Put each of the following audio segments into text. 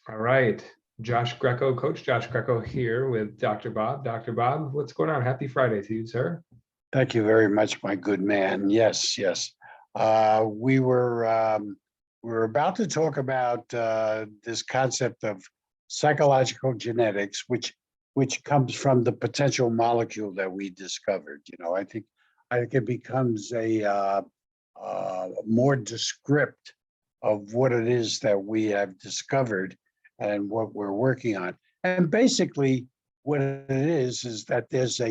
All right. Josh Greco, Coach Josh Greco here with Dr. Bob. Dr. Bob, what's going on? Happy Friday to you, sir. Thank you very much, my good man. Yes, yes. We were about to talk about this concept of psychological genetics, which comes from the potential molecule that we discovered. I think it becomes a more descript of what it is that we have discovered and what we're working on. And basically, what it is that there's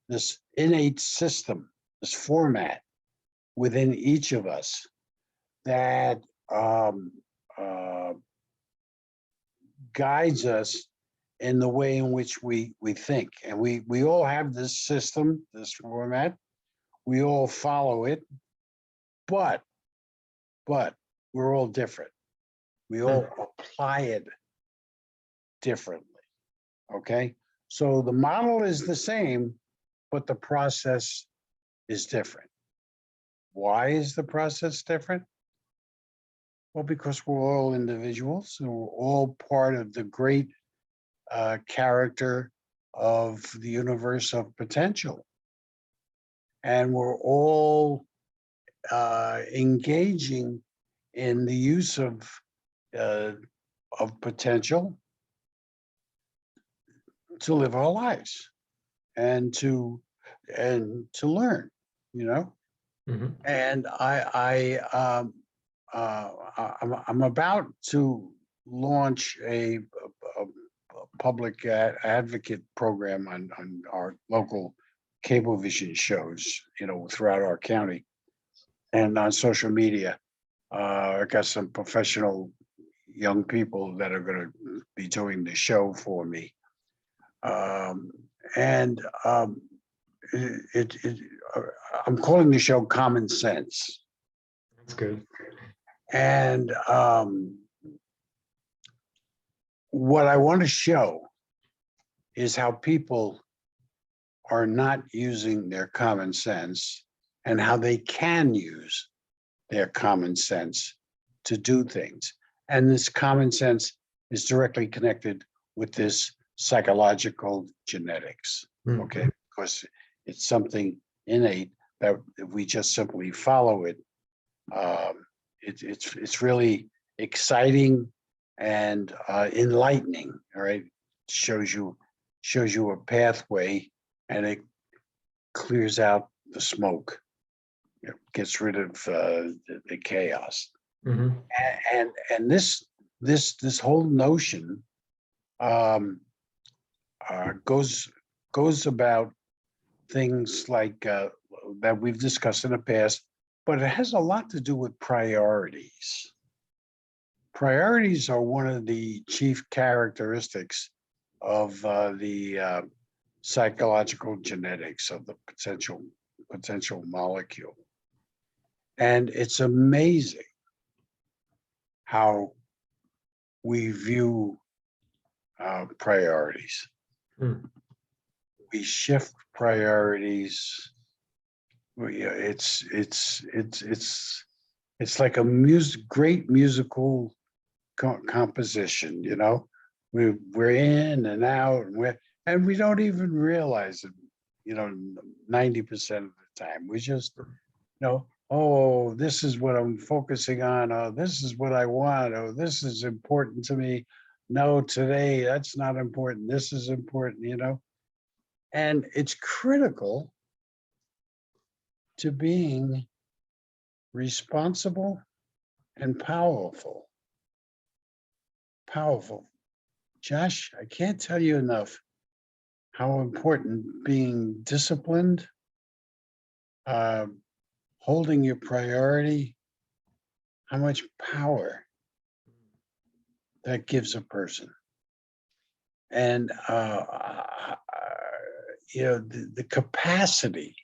this innate system, this format within each of us that guides us in the way in which we think. And we all have this system, this format. We all follow it, but we're all different. We all apply it differently. Okay. So the model is the same, but the process is different. Why is the process different? Well, because we're all individuals and we're all part of the great character of the universe of potential. And we're all engaging in the use of potential to live our lives and to learn, Mhm. And I'm about to launch a public advocate program on our local cablevision shows, throughout our county and on social media. I got some professional young people that are going to be doing the show for me. I'm calling the show Common Sense. That's good. And what I want to show is how people are not using their common sense and how they can use their common sense to do things. And this common sense is directly connected with this psychological genetics, okay? Because it's something innate that if we just simply follow it, it's really exciting and enlightening. All right, shows you a pathway, and it clears out the smoke. It gets rid of the chaos. Mm-hmm. And this whole notion goes about things like that we've discussed in the past, but it has a lot to do with priorities. Priorities are one of the chief characteristics of the psychological genetics of the potential molecule. And it's amazing how we view priorities. We shift priorities. It's like a great musical composition. We're in and out, and we don't even realize it. 90% of the time, we just oh, this is what I'm focusing on. Oh, this is what I want. Oh, this is important to me. No, today that's not important. This is important. And it's critical to being responsible and powerful. Powerful. Josh, I can't tell you enough how important being disciplined, holding your priority, how much power that gives a person. And the capacity.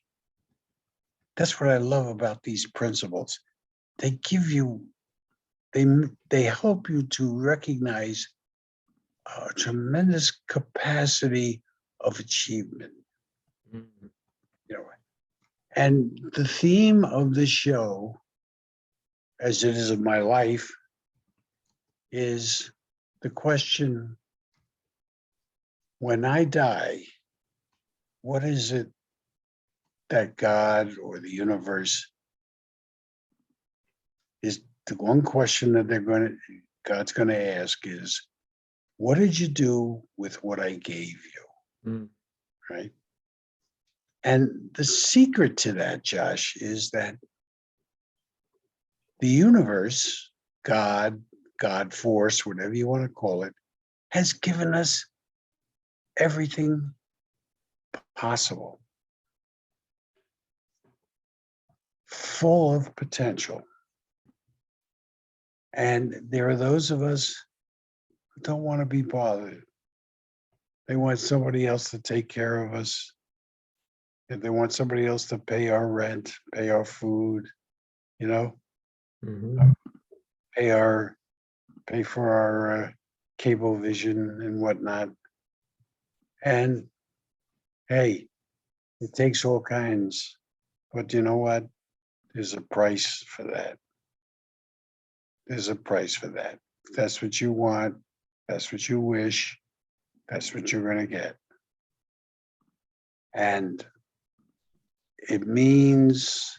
That's what I love about these principles. They give you, they help you to recognize a tremendous capacity of achievement. And the theme of the show, as it is of my life, is the question, when I die, what is it that God or the universe is, the one question that God's going to ask is, what did you do with what I gave you? Mm. Right. And the secret to that, Josh, is that the universe, God, God force, whatever you want to call it, has given us everything possible, full of potential. And there are those of us who don't want to be bothered. They want somebody else to take care of us. If they want somebody else to pay our rent, pay our food, you know, Mhm. pay for our cable vision and whatnot. And hey, it takes all kinds, but you know what? There's a price for that. There's a price for that. If that's what you want, that's what you wish, that's what you're going to get. And it means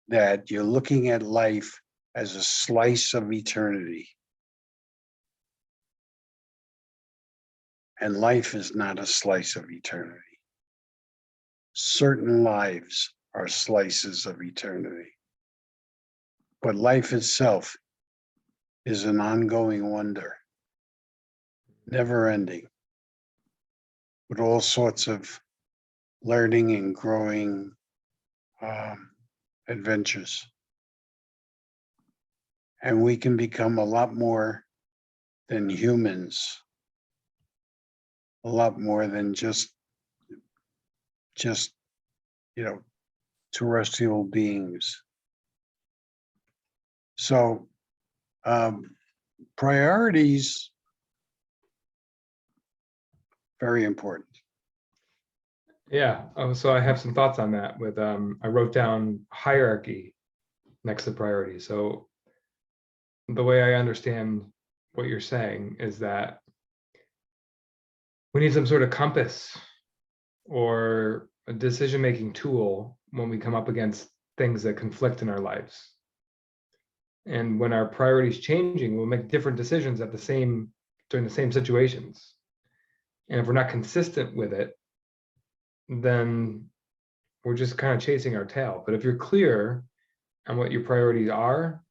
that you're looking at life as a slice of eternity. And life is not a slice of eternity. Certain lives are slices of eternity. But life itself is an ongoing wonder, never ending, with all sorts of learning and growing adventures. And we can become a lot more than humans, a lot more than just you know, terrestrial beings. So priorities, very important. Yeah. Oh, so I have some thoughts on that with I wrote down hierarchy next to priority. So the way I understand what you're saying is that we need some sort of compass or a decision-making tool when we come up against things that conflict in our lives. And when our priorities changing, we'll make different decisions at the same during the same situations. And if we're not consistent with it, then we're just kind of chasing our tail. But if you're clear on what your priorities are,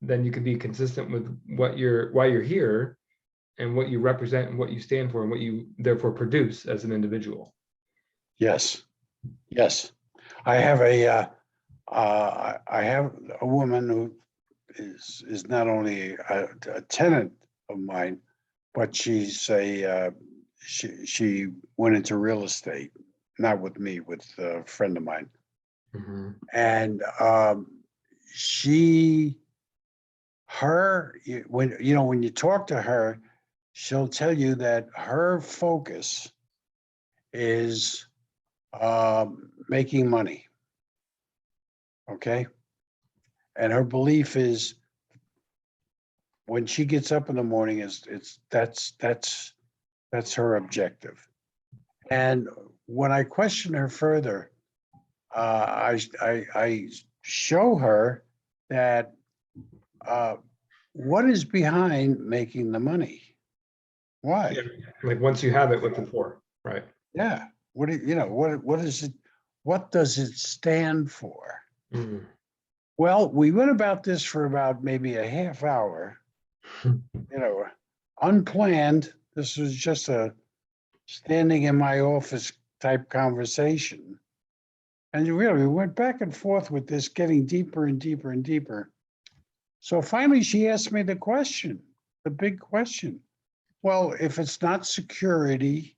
then you can be consistent with why you're here and what you represent and what you stand for and what you therefore produce as an individual. Yes, yes. I have I have a woman who is not only a tenant of mine, but she's she went into real estate, not with me, with a friend of mine. Mhm. And when when you talk to her, she'll tell you that her focus is making money. Okay. And her belief is when she gets up in the morning that's her objective. And when I question her further, I show her that what is behind making the money? Why? Yeah. Like once you have it, what's it for? Right. Yeah. What do you know? What is it? What does it stand for? Mhm. Well, we went about this for about maybe a half hour, unplanned. This was just a standing in my office type conversation. And really, we went back and forth with this, getting deeper and deeper and deeper. So finally, she asked me the question, the big question. Well, if it's not security,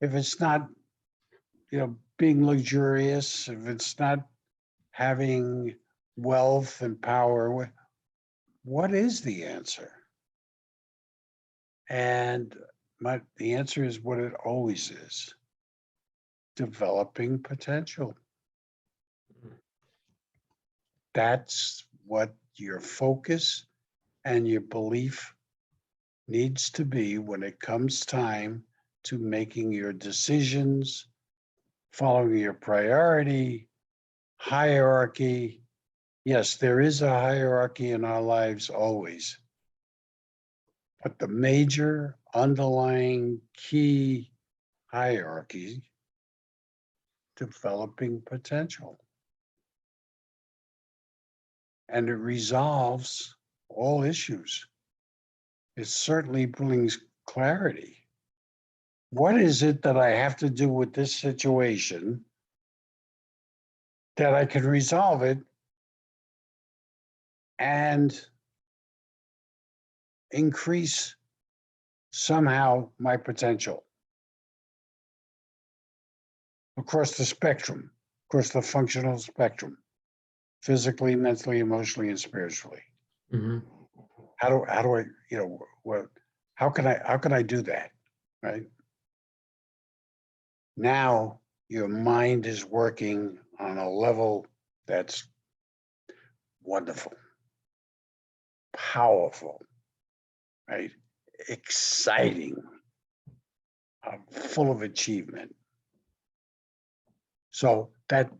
if it's not, being luxurious, if it's not having wealth and power, what is the answer? And the answer is what it always is: developing potential. That's what your focus And your belief needs to be, when it comes time to making your decisions, following your priority, hierarchy. Yes, there is a hierarchy in our lives always. But the major underlying key hierarchy, developing potential. And it resolves all issues. It certainly brings clarity. What is it that I have to do with this situation that I can resolve it and increase somehow my potential across the spectrum, across the functional spectrum, physically, mentally, emotionally, and spiritually? Mhm. How do I, how can I do that? Right? Now your mind is working on a level that's wonderful, powerful, right? Exciting, full of achievement. So that's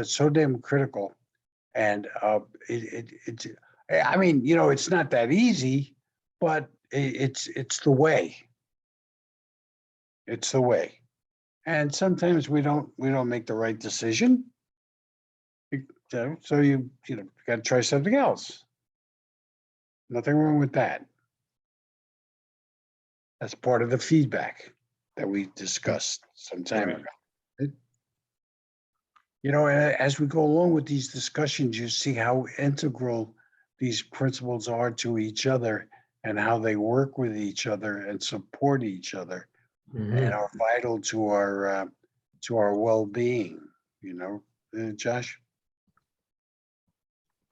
so damn critical. And it's, I mean, it's not that easy, but it's the way. It's the way. And sometimes we don't make the right decision. So you got to try something else. Nothing wrong with that. That's part of the feedback that we discussed some time Right. ago. And as we go along with these discussions, you see how integral these principles are to each other and how they work with each other and support each other and Mhm. are vital to our well-being, Josh.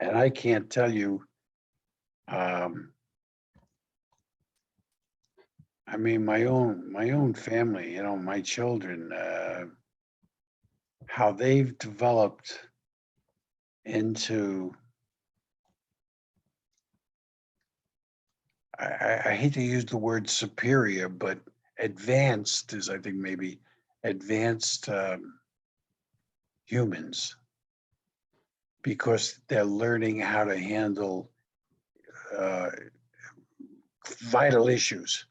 And I can't tell you, I mean, my own family, my children, how they've developed into, I hate to use the word superior, but advanced is, I think, maybe advanced humans, because they're learning how to handle uh, vital issues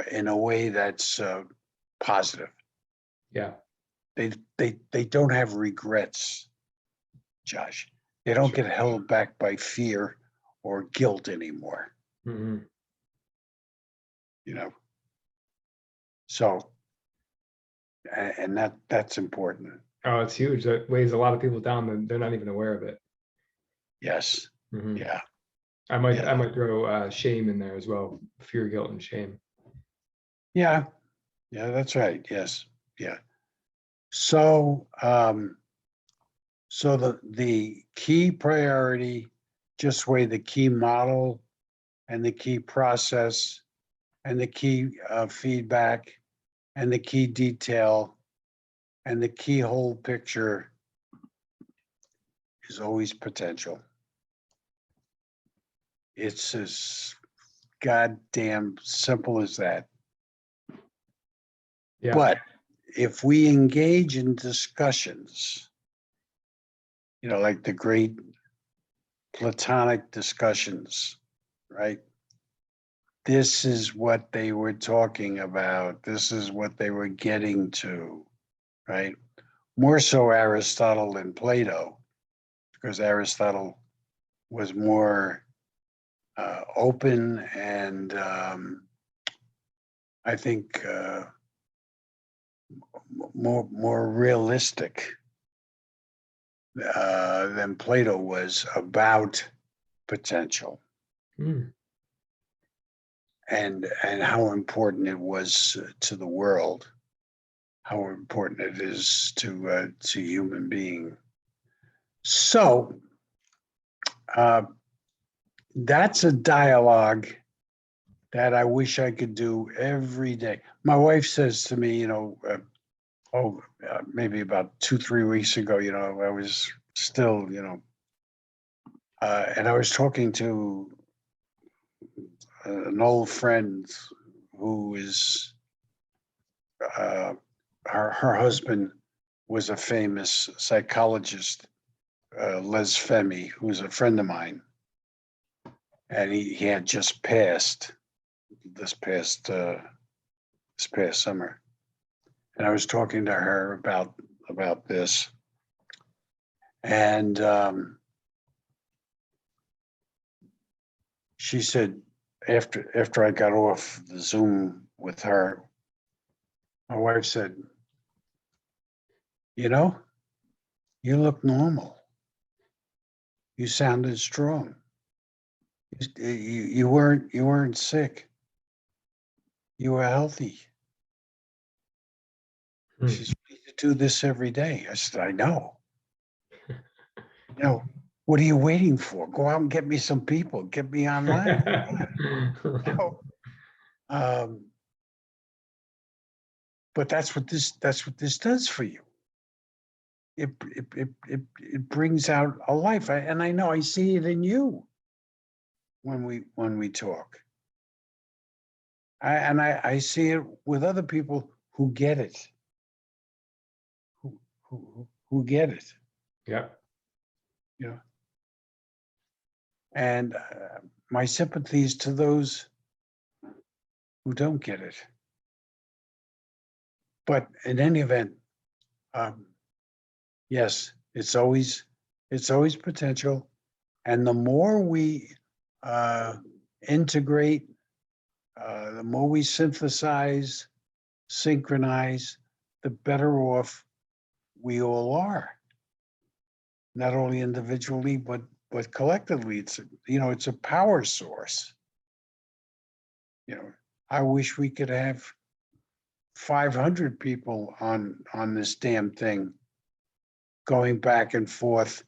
in a way that's positive. Yeah. They don't have regrets, Josh. They don't Sure. get held back by fear or guilt anymore. Mhm. You know, so and that's important. Oh, it's huge. That weighs a lot of people down, and they're not even aware of it. Yes. Mhm. Yeah. I might Yeah. throw shame in there as well. Fear, guilt, and shame. Yeah. Yeah. That's right. Yes. Yeah. So so the key priority, just weigh the key model and the key process and the key feedback and the key detail and the key whole picture is always potential. It's as goddamn simple as that. Yeah. But if we engage in discussions, like the great Platonic discussions, right? This is what they were talking about. This is what they were getting to, right? More so Aristotle than Plato, because Aristotle was more open and I think more realistic than Plato was about potential Mm. and how important it was to the world, how important it is to human being. So that's a dialogue that I wish I could do every day. My wife says to me, maybe about 2-3 weeks ago, I was still, And I was talking to an old friend who is, her husband was a famous psychologist, Les Femi, who's a friend of mine. And he had just passed this past summer. And I was talking to her about this. And she said, after I got off the Zoom with her, my wife said, you know, you look normal. You sounded strong. You weren't sick. You were healthy. Hmm. She said, you do this every day. I said, I know. You know, what are you waiting for? Go out and get me some people. Get me online. You know? But that's what this does for you. It brings out a life. And I know I see it in you when we talk. I see it with other people who get it, who get it, Yeah. you know. And my sympathies to those who don't get it. But in any event, yes, it's always potential, and the more we integrate, the more we synthesize, synchronize, the better off we all are. Not only individually, but collectively. It's it's a power source. I wish we could have 500 people on this damn thing, going back and forth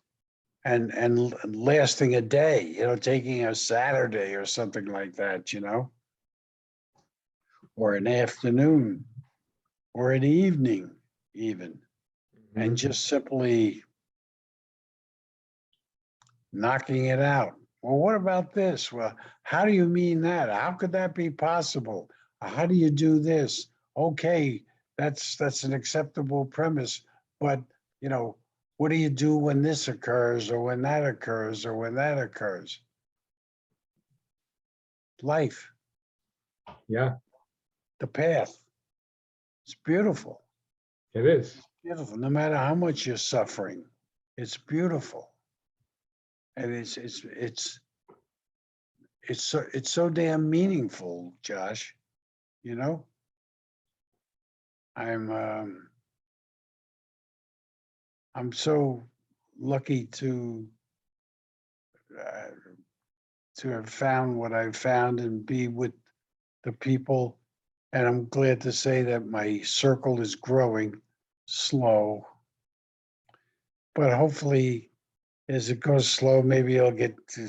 and lasting a day, taking a Saturday or something like that, or an afternoon or an evening even, and just simply knocking it out. Well, what about this? Well, how do you mean that? How could that be possible? How do you do this? Okay, that's an acceptable premise, but what do you do when this occurs or when that occurs or when that occurs? Life, Yeah, the path. It's beautiful. it is. Beautiful. No matter how much you're suffering, it's beautiful. And it's so damn meaningful, Josh. You know, I'm so lucky uh, to have found what I've found and be with the people. And I'm glad to say that my circle is growing, slow, but hopefully as it goes slow, maybe I'll get to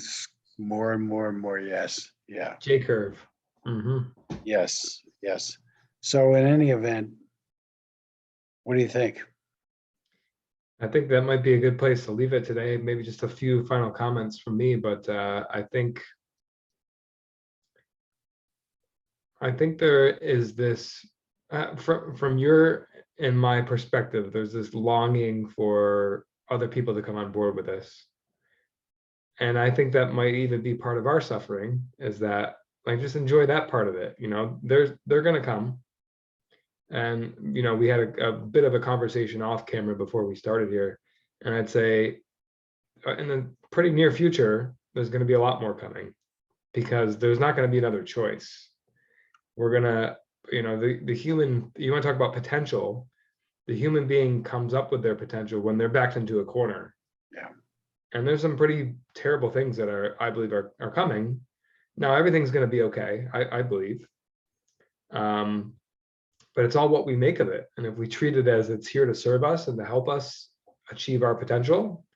more and more and more. Yes. Yeah. J curve. Yes. Yes. So in any event, what do you think? I think that might be a good place to leave it today. Maybe just a few final comments from me, but I think there is this from your and my perspective, there's this longing for other people to come on board with this. And I think that might even be part of our suffering, is that like just enjoy that part of it. They're gonna come. And we had a bit of a conversation off camera before we started here. And I'd say in the pretty near future, there's going to be a lot more coming, because there's not going to be another choice. We're gonna, the human, you want to talk about potential, the human being comes up with their potential when they're backed into a corner. Yeah. And there's some pretty terrible things that I believe are coming. Now, everything's going to be okay, I believe. But it's all what we make of it. And if we treat it as it's here to serve us and to help us achieve our potential,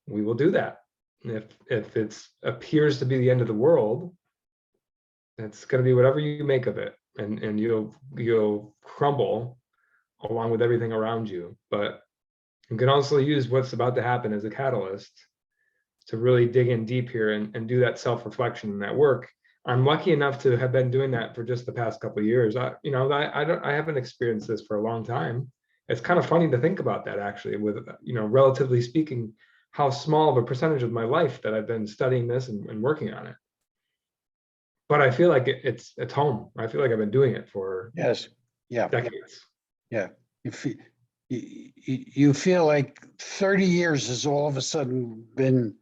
we will do that. And if it appears to be the end of the world, it's going to be whatever you make of it, and you'll crumble along with everything around you. But you can also use what's about to happen as a catalyst to really dig in deep here and do that self-reflection and that work. I'm lucky enough to have been doing that for just the past couple of years. I haven't experienced this for a long time. It's kind of funny to think about that, actually, with, relatively speaking, how small of a percentage of my life that I've been studying this and working on it. But I feel like it's home. I feel like I've been doing it for Yes, yeah, decades. yeah. You feel like 30 years has all of a sudden been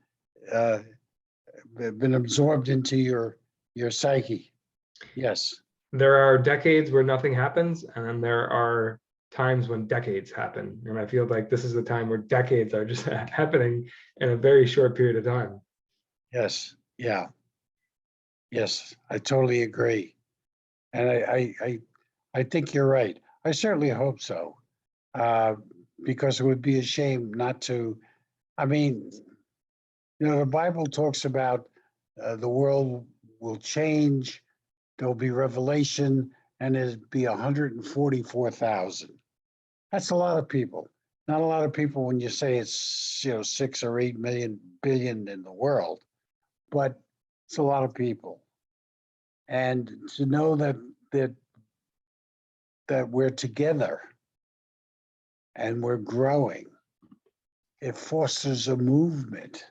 absorbed into your psyche. Yes, There are decades where nothing happens, and then there are times when decades happen. And I feel like this is the time where decades are just happening in a very short period of time. yes, yeah. Yes, I totally agree. And I think you're right. I certainly hope so. Because it would be a shame not to. I mean, the Bible talks about the world will change, there'll be revelation, and there'll be 144,000. That's a lot of people. Not a lot of people when you say it's 6 or 8 million billion in the world, but it's a lot of people. And to know that we're together and we're growing, it fosters a movement,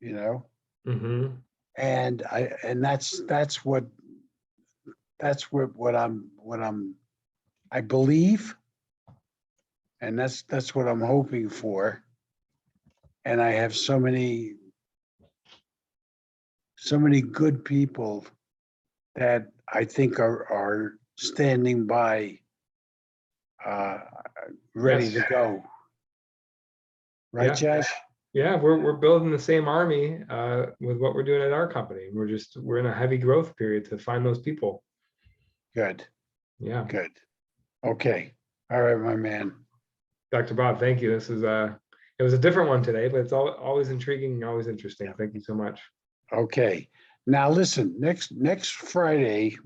Mm-hmm. and that's what I believe, and that's what I'm hoping for. And I have so many good people that I think are standing by, ready Yes. to go. Right, Yeah. Josh? Yeah, we're building the same army with what we're doing at our company. We're in a heavy growth period to find those people. Good, Yeah. good. Okay. All right, my man. Dr. Bob, thank you. This is it was a different one today, but it's always intriguing and always interesting. Thank you so much. Okay. Now listen, next Friday,